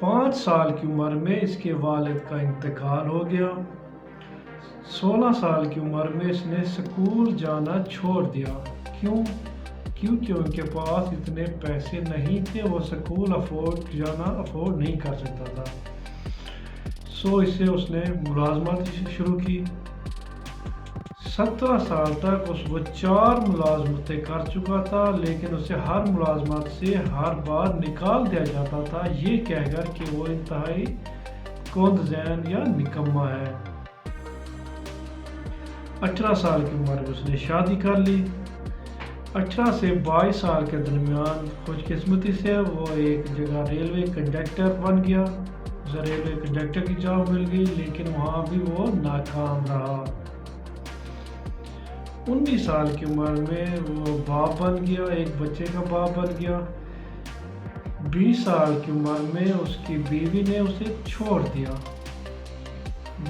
5 سال کی عمر میں اس کے والد کا انتقال ہو گیا۔ 16 سال کی عمر میں اس نے اسکول جانا چھوڑ دیا۔ کیونکہ ان کے پاس اتنے پیسے نہیں تھے، وہ اسکول جانا افورڈ نہیں کر سکتا تھا۔ اس نے ملازمت شروع کی۔ 17 سال تک وہ 4 ملازمتیں کر چکا تھا، لیکن اسے ہر ملازمت سے ہر بار نکال دیا جاتا تھا، یہ کہہ کر کہ وہ انتہائی کند ذہن یا نکما ہے۔ 18 سال کی عمر میں اس نے شادی کر لی۔ 18 سے 22 سال کے درمیان خوش قسمتی سے وہ ایک جگہ ریلوے کنڈکٹر بن گیا۔ اسے ریلوے کنڈکٹر کی جاب مل گئی، لیکن وہاں بھی وہ ناکام رہا۔ 19 سال کی عمر میں وہ باپ بن گیا، ایک بچے کا باپ بن گیا۔ 20 سال کی عمر میں اس کی بیوی نے اسے چھوڑ دیا،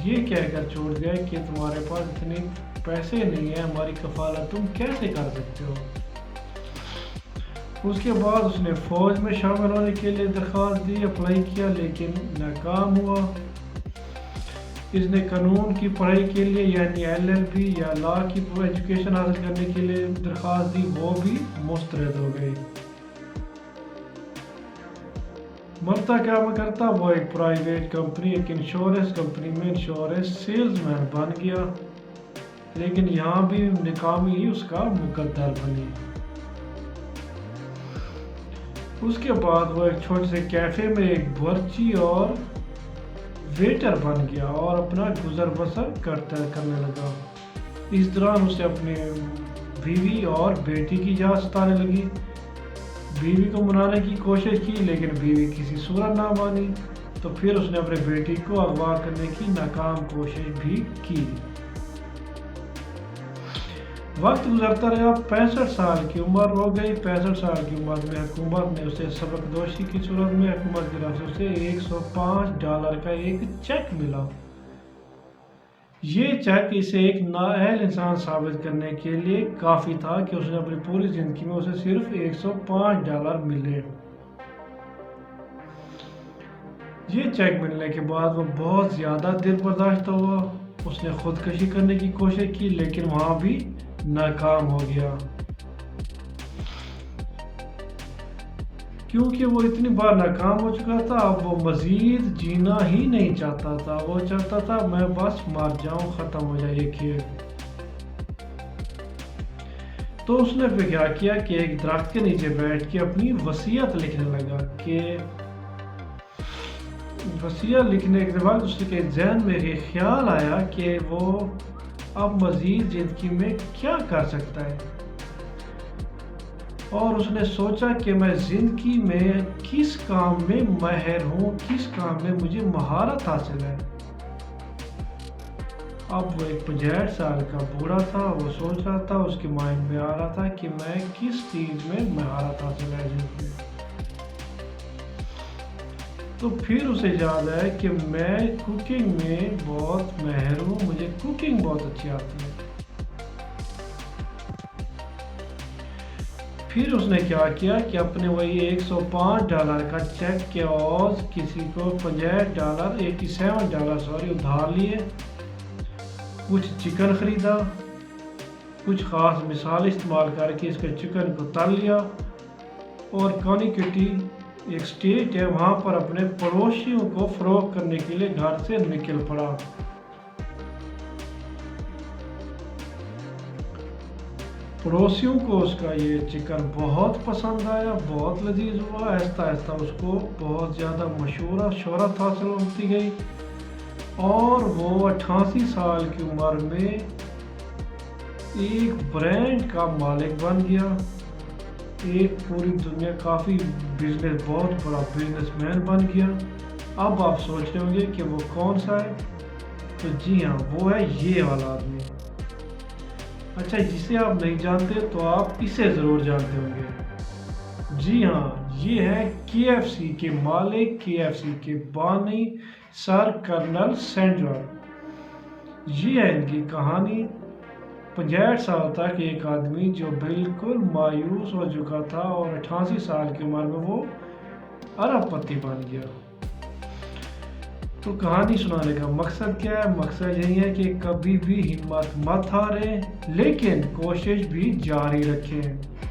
یہ کہہ کر چھوڑ دیا کہ تمہارے پاس اتنے پیسے نہیں ہیں، ہماری کفالت تم کیسے کر سکتے ہو۔ اس کے بعد اس نے فوج میں شامل ہونے کے لیے درخواست دی، اپلائی کیا، لیکن ناکام ہوا۔ اس نے قانون کی پڑھائی کے لیے یعنی LLB یا لا کی ایجوکیشن حاصل کرنے کے لیے درخواست دی، وہ بھی مسترد ہو گئی۔ مرتا کیا کرتا، وہ ایک پرائیویٹ کمپنی، ایک انشورنس کمپنی میں انشورنس سیلز مین بن گیا، لیکن یہاں بھی ناکامی ہی اس کا مقدر بنی۔ اس کے بعد وہ ایک چھوٹے سے کیفے میں ایک بورچی اور ویٹر بن گیا اور اپنا گزر بسر کرنے لگا۔ اس دوران اسے اپنے بیوی اور بیٹی کی یاد ستانے لگی۔ بیوی کو منانے کی کوشش کی، لیکن بیوی کسی صورت نہ مانی، تو پھر اس نے اپنے بیٹی کو اغوا کرنے کی ناکام کوشش بھی کی۔ وقت گزرتا رہا، 65 سال کی عمر ہو گئی۔ 65 سال کی عمر میں حکومت نے اسے سبق دوشی کی صورت میں حکومت کی طرف سے اسے $105 کا ایک چیک ملا۔ یہ چیک اسے ایک نااہل انسان ثابت کرنے کے لیے کافی تھا کہ اس نے اپنی پوری زندگی میں اسے صرف $105 ملے۔ یہ چیک ملنے کے بعد وہ بہت زیادہ دل برداشتہ ہوا۔ اس نے خودکشی کرنے کی کوشش کی، لیکن وہاں بھی ناکام ہو گیا، کیونکہ وہ اتنی بار ناکام ہو چکا تھا۔ اب وہ مزید جینا ہی نہیں چاہتا تھا، وہ چاہتا تھا میں بس مر جاؤں، ختم ہو جائے یہ کھیل۔ تو اس نے پھر کیا کیا کہ ایک درخت کے نیچے بیٹھ کے اپنی وصیت لکھنے لگا کہ وصیت لکھنے کے بعد اس کے ذہن میں یہ خیال آیا کہ وہ اب مزید زندگی میں کیا کر سکتا ہے، اور اس نے سوچا کہ میں زندگی میں کس کام میں ماہر ہوں، کس کام میں مجھے مہارت حاصل ہے۔ اب وہ ایک 65 سال کا بوڑھا تھا، وہ سوچ رہا تھا، اس کے مائنڈ میں آ رہا تھا کہ میں کس چیز میں مہارت حاصل ہے زندگی میں۔ تو پھر اسے یاد آیا کہ میں کوکنگ میں بہت ماہر ہوں، مجھے کوکنگ بہت اچھی آتی ہے۔ پھر اس نے کیا کیا کہ اپنے وہی $105 کا چیک کے عوض کسی کو $87 ادھار لیے، کچھ چکن خریدا، کچھ خاص مثال استعمال کر کے اس کے چکن کو تل لیا، اور کانیکٹی ایک اسٹیٹ ہے وہاں پر اپنے پڑوسیوں کو فروخت کرنے کے لیے گھر سے نکل پڑا۔ پڑوسیوں کو اس کا یہ چکن بہت پسند آیا، بہت لذیذ ہوا۔ آہستہ آہستہ اس کو بہت زیادہ مشہور شہرت حاصل ہوتی گئی، اور وہ 88 سال کی عمر میں ایک برانڈ کا مالک بن گیا، ایک پوری دنیا کافی بہت بڑا بزنس مین بن گیا۔ اب آپ سوچ رہے ہوں گے کہ وہ کون سا ہے، تو جی ہاں، وہ ہے یہ والا آدمی۔ اچھا، جسے آپ نہیں جانتے تو آپ اسے ضرور جانتے ہوں گے۔ جی ہاں، یہ ہے KFC کے مالک، KFC کے بانی سر کرنل سینڈرس۔ یہ ہے ان کی کہانی۔ 65 سال تک ایک آدمی جو بالکل مایوس ہو چکا تھا، اور 88 سال کی عمر میں وہ ارب پتی بن گیا۔ تو کہانی سنانے کا مقصد کیا ہے؟ مقصد یہی ہے کہ کبھی بھی ہمت مت ہاریں، لیکن کوشش بھی جاری رکھیں۔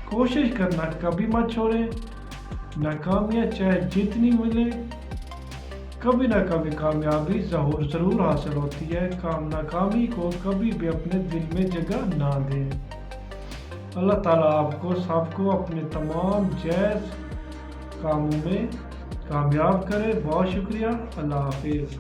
کوشش کرنا کبھی مت چھوڑیں۔ ناکامیاں چاہے جتنی ملے، کبھی نہ کبھی کامیابی ضرور حاصل ہوتی ہے۔ ناکامی کو کبھی بھی اپنے دل میں جگہ نہ دیں۔ اللہ تعالیٰ آپ کو سب کو اپنے تمام جائز کاموں میں کامیاب کرے۔ بہت شکریہ۔ اللہ حافظ۔